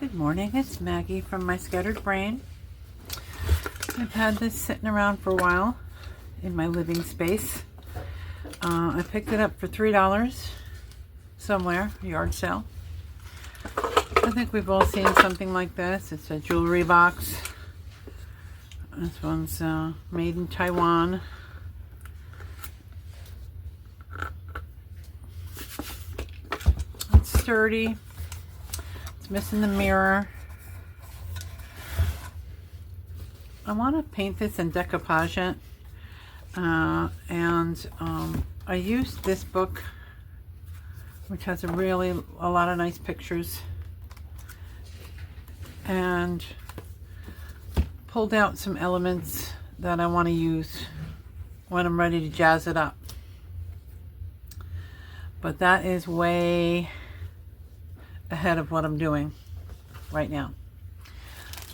Good morning, it's Maggie from My Scattered Brain. I've had this sitting around for a while in my living space. I picked it up for $3 somewhere, yard sale. I think we've all seen something like this. It's a jewelry box. This one's made in Taiwan. It's sturdy. It's missing the mirror. I want to paint this and decoupage it. I used this book, which has a lot of nice pictures, and pulled out some elements that I want to use when I'm ready to jazz it up. But that is way ahead of what I'm doing right now.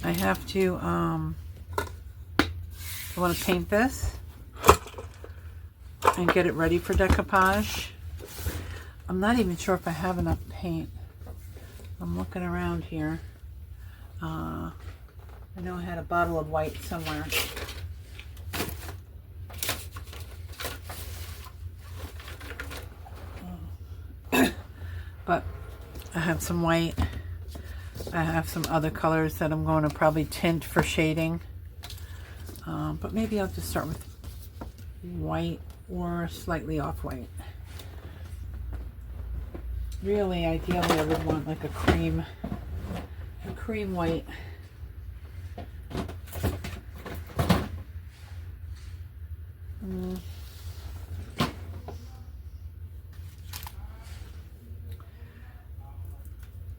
I have to I want to paint this and get it ready for decoupage. I'm not even sure if I have enough paint. I'm looking around here. I know I had a bottle of white somewhere. But I have some white. I have some other colors that I'm going to probably tint for shading. But maybe I'll just start with white or slightly off-white. Really, ideally, I would want like a cream white.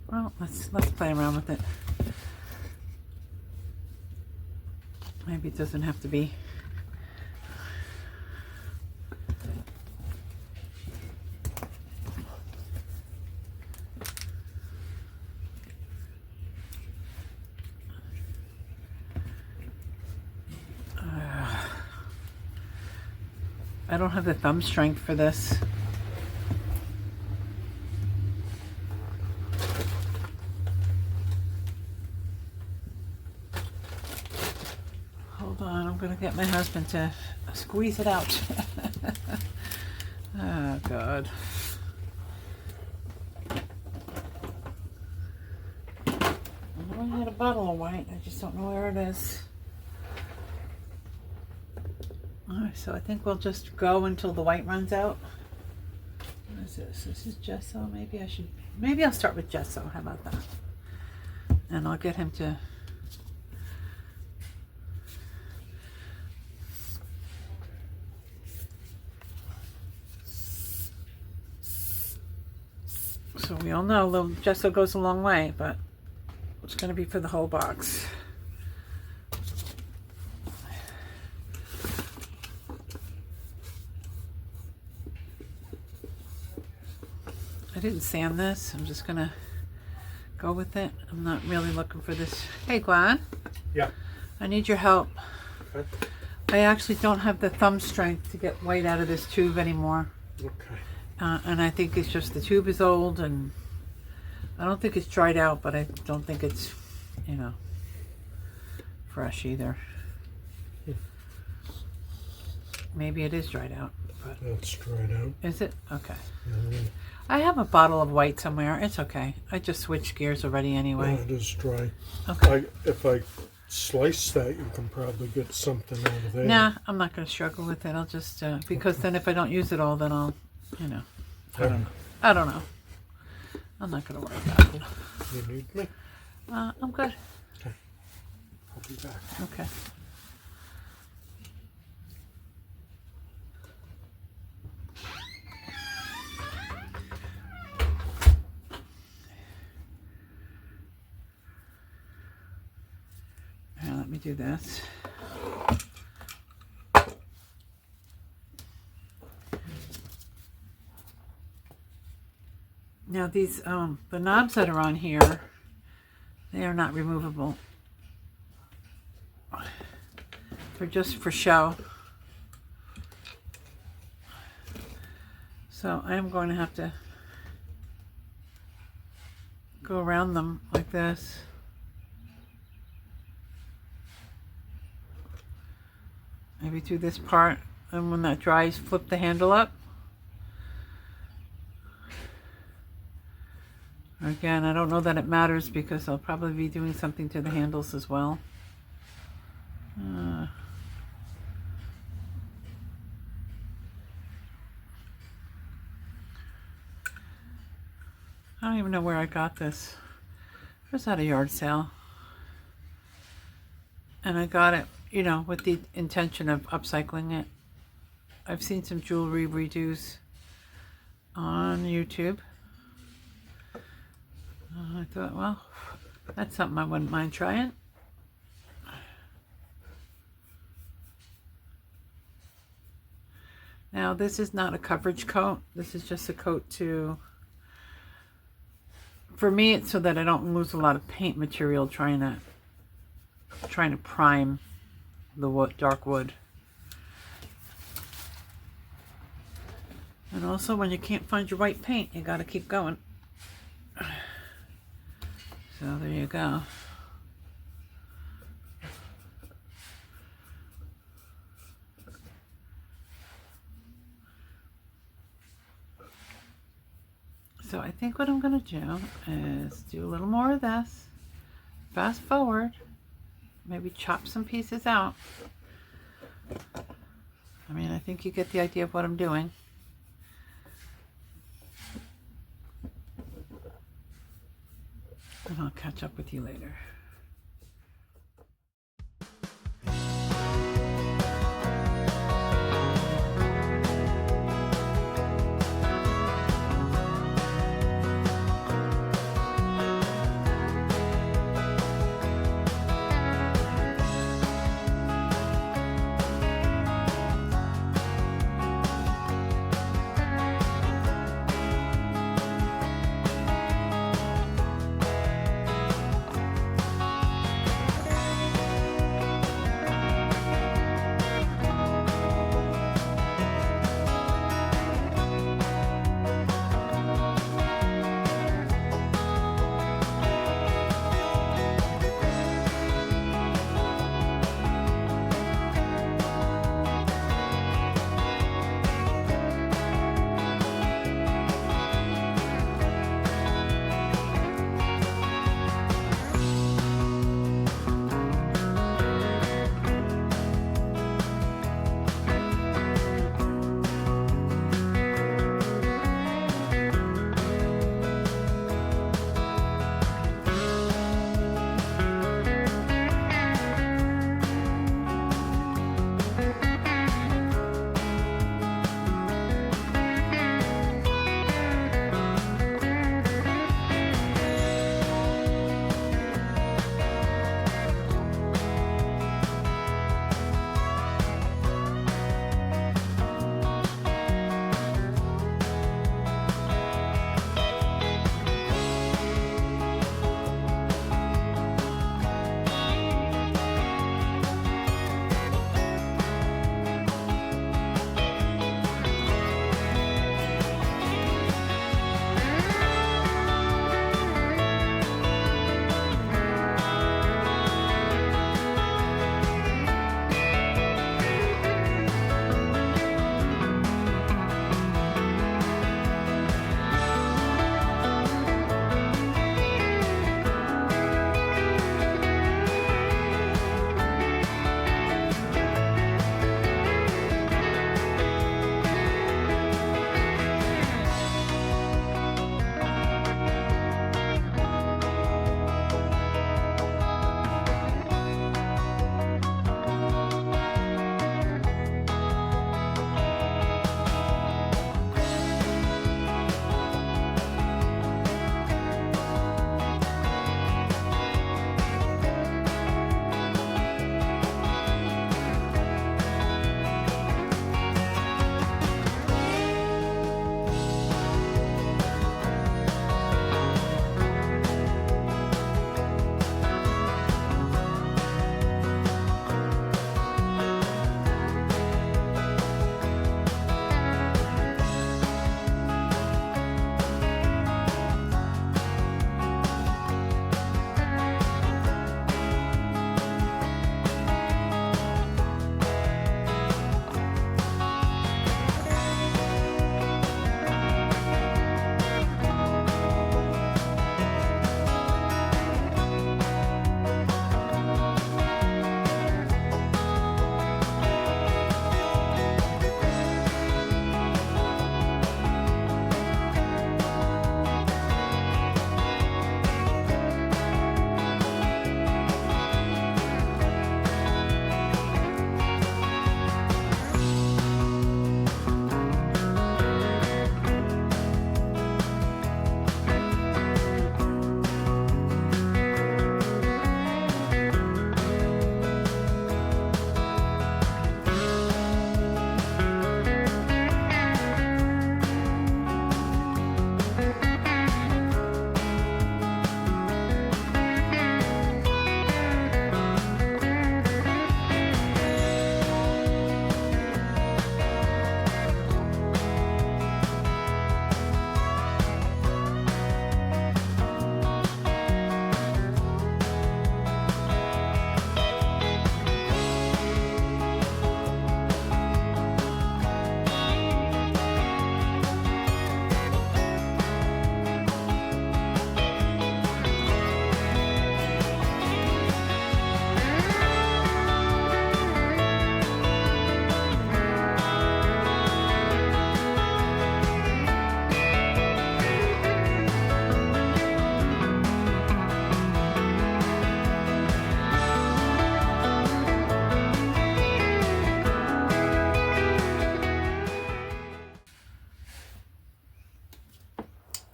Well, let's play around with it. Maybe it doesn't have to be. I don't have the thumb strength for this. Hold on, I'm going to get my husband to squeeze it out. Oh, God. I know I had a bottle of white. I just don't know where it is. Alright, so I think we'll just go until the white runs out. What is this? This is gesso. Maybe I'll start with gesso. How about that? And I'll get him to so we all know a little gesso goes a long way, but it's going to be for the whole box. I didn't sand this. I'm just gonna go with it. I'm not really looking for this. Hey, Glenn. Yeah. I need your help. Okay. I actually don't have the thumb strength to get white out of this tube anymore. Okay. And I think it's just the tube is old, and I don't think it's dried out, but I don't think it's, fresh either. Maybe it is dried out. But That's dried out. is it? Okay. Mm-hmm. I have a bottle of white somewhere. It's okay. I just switched gears already anyway. It is dry. Okay. If I slice that, you can probably get something out of there. Nah, I'm not going to struggle with it. I'll just, because then if I don't use it all, then I'll, I don't know. I'm not going to worry about it. You need me? I'm good. Okay. I'll be back. Okay. Now let me do this. Now these, the knobs that are on here, they are not removable. They're just for show. So I am going to have to go around them like this. Maybe through this part, and when that dries, flip the handle up. Again, I don't know that it matters because I'll probably be doing something to the handles as well. I don't even know where I got this. It was at a yard sale. And I got it, you know, with the intention of upcycling it. I've seen some jewelry redos on YouTube. I thought, well, that's something I wouldn't mind trying. Now, this is not a coverage coat. This is just a coat to... For me, it's so that I don't lose a lot of paint material trying to prime the wood, dark wood. And also, when you can't find your white paint, you got to keep going. So there you go. So I think what I'm going to do is do a little more of this, fast forward, maybe chop some pieces out. I mean, I think you get the idea of what I'm doing. And I'll catch up with you later.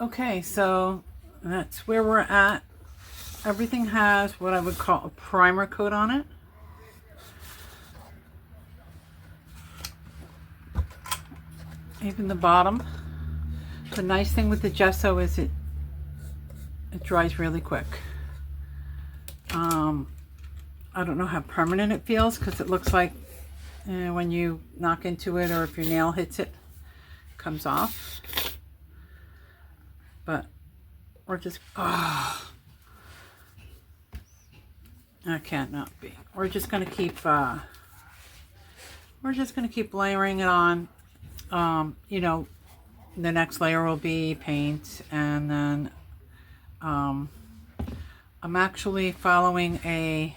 Okay, so that's where we're at. Everything has what I would call a primer coat on it. Even the bottom. The nice thing with the gesso is it dries really quick. I don't know how permanent it feels because it looks like when you knock into it or if your nail hits it, it comes off. But we're just, I can't not be. We're just gonna keep layering it on. You know, the next layer will be paint, and then I'm actually following I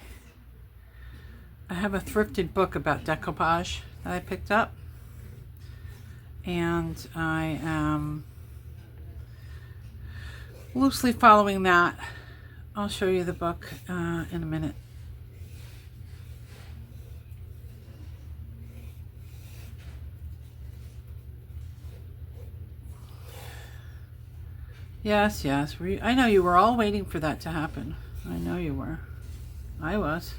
have a thrifted book about decoupage that I picked up, and I am loosely following that. I'll show you the book in a minute. Yes, yes. I know you were all waiting for that to happen. I know you were. I was.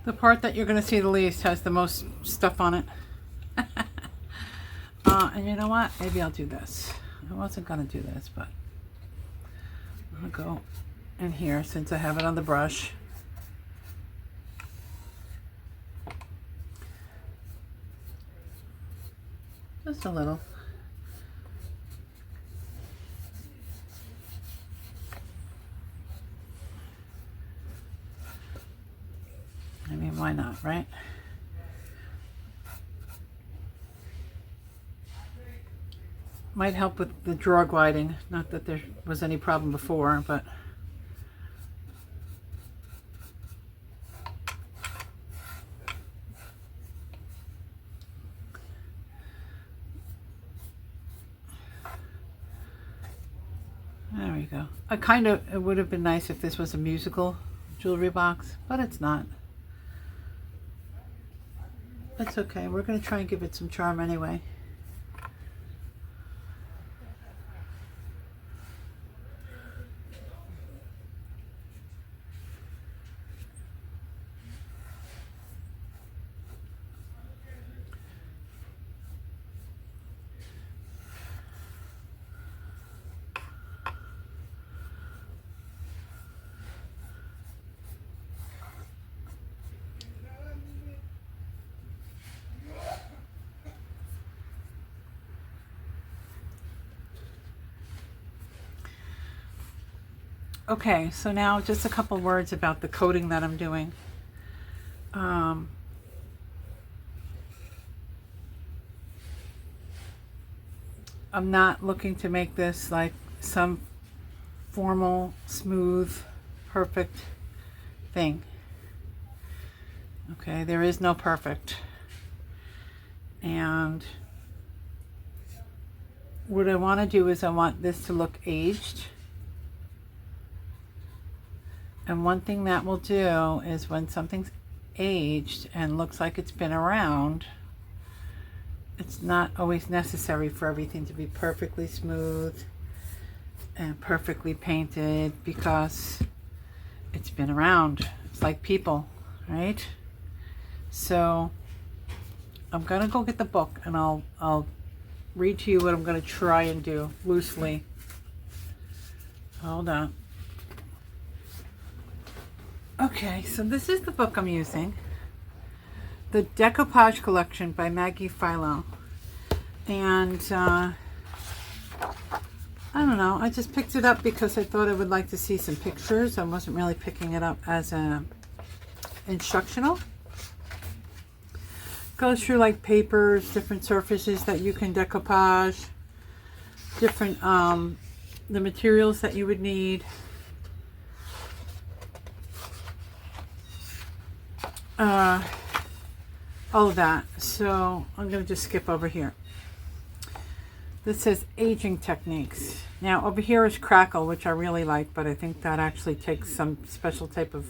The part that you're going to see the least has the most stuff on it. And you know what? Maybe I'll do this. I wasn't going to do this, but I'll go in here since I have it on the brush. Just a little. I mean, why not, right? Might help with the drawer gliding. Not that there was any problem before, but there we go. It would have been nice if this was a musical jewelry box, but it's not. That's okay. We're going to try and give it some charm anyway. Okay, so now just a couple words about the coating that I'm doing. I'm not looking to make this like some formal, smooth, perfect thing. Okay, there is no perfect. And what I want to do is I want this to look aged. And one thing that will do is when something's aged and looks like it's been around, it's not always necessary for everything to be perfectly smooth and perfectly painted because it's been around. It's like people, right? So I'm gonna go get the book and I'll read to you what I'm gonna try and do loosely. Hold on. Okay, so this is the book I'm using. The Decoupage Collection by Maggie Philo. And I don't know, I just picked it up because I thought I would like to see some pictures. I wasn't really picking it up as a instructional. Goes through like papers, different surfaces that you can decoupage, different the materials that you would need. All of that. So I'm going to just skip over here. This says aging techniques. Now over here is crackle, which I really like, but I think that actually takes some special type of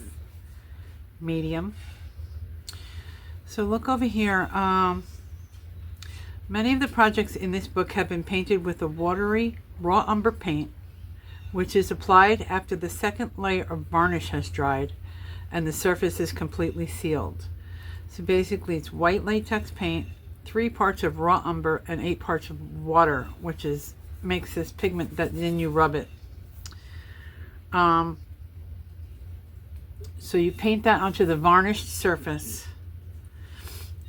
medium. So look over here. Many of the projects in this book have been painted with a watery raw umber paint, which is applied after the second layer of varnish has dried and the surface is completely sealed. So basically it's white latex paint, 3 parts of raw umber and 8 parts of water, which makes this pigment that then you rub it. So you paint that onto the varnished surface,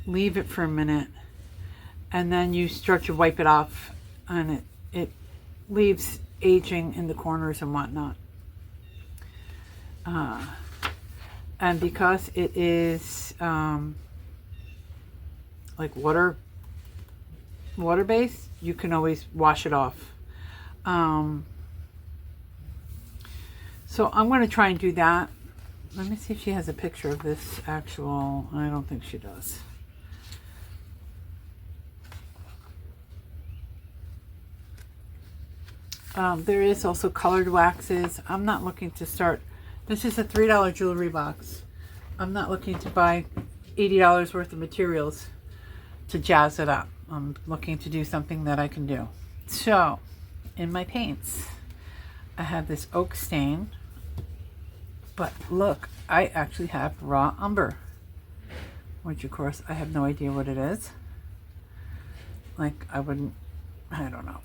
leave it for a minute, and then you start to wipe it off, and it leaves aging in the corners and whatnot. And because it is like water based, you can always wash it off. So I'm going to try and do that. Let me see if she has a picture of this actual. I don't think she does. There is also colored waxes. I'm not looking to start. This is a $3 jewelry box. I'm not looking to buy $80 worth of materials to jazz it up. I'm looking to do something that I can do. So, in my paints, I have this oak stain. But look, I actually have raw umber, which of course I have no idea what it is. Like I don't know.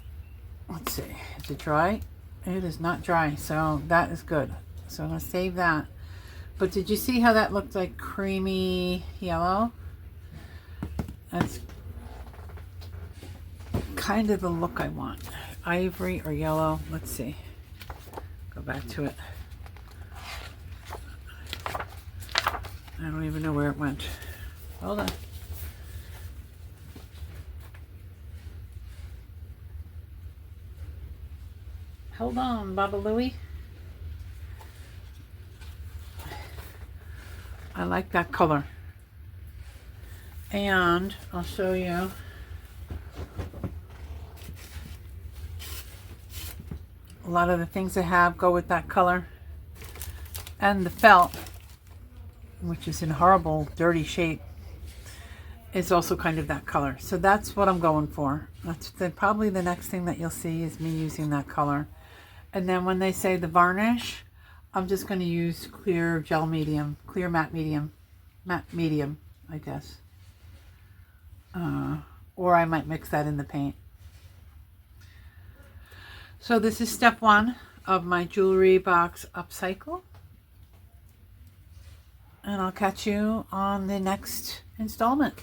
Let's see, is it dry? It is not dry, so that is good. So I'm going to save that. But did you see how that looked like creamy yellow? That's kind of the look I want. Ivory or yellow. Let's see. Go back to it. I don't even know where it went. Hold on. Hold on, Baba Louie. I like that color. And I'll show you. A lot of the things I have go with that color. And the felt, which is in horrible, dirty shape, is also kind of that color. So that's what I'm going for. That's probably the next thing that you'll see is me using that color. And then when they say the varnish, I'm just going to use clear gel medium, clear matte medium, I guess. Or I might mix that in the paint. So this is step 1 of my jewelry box upcycle. And I'll catch you on the next installment.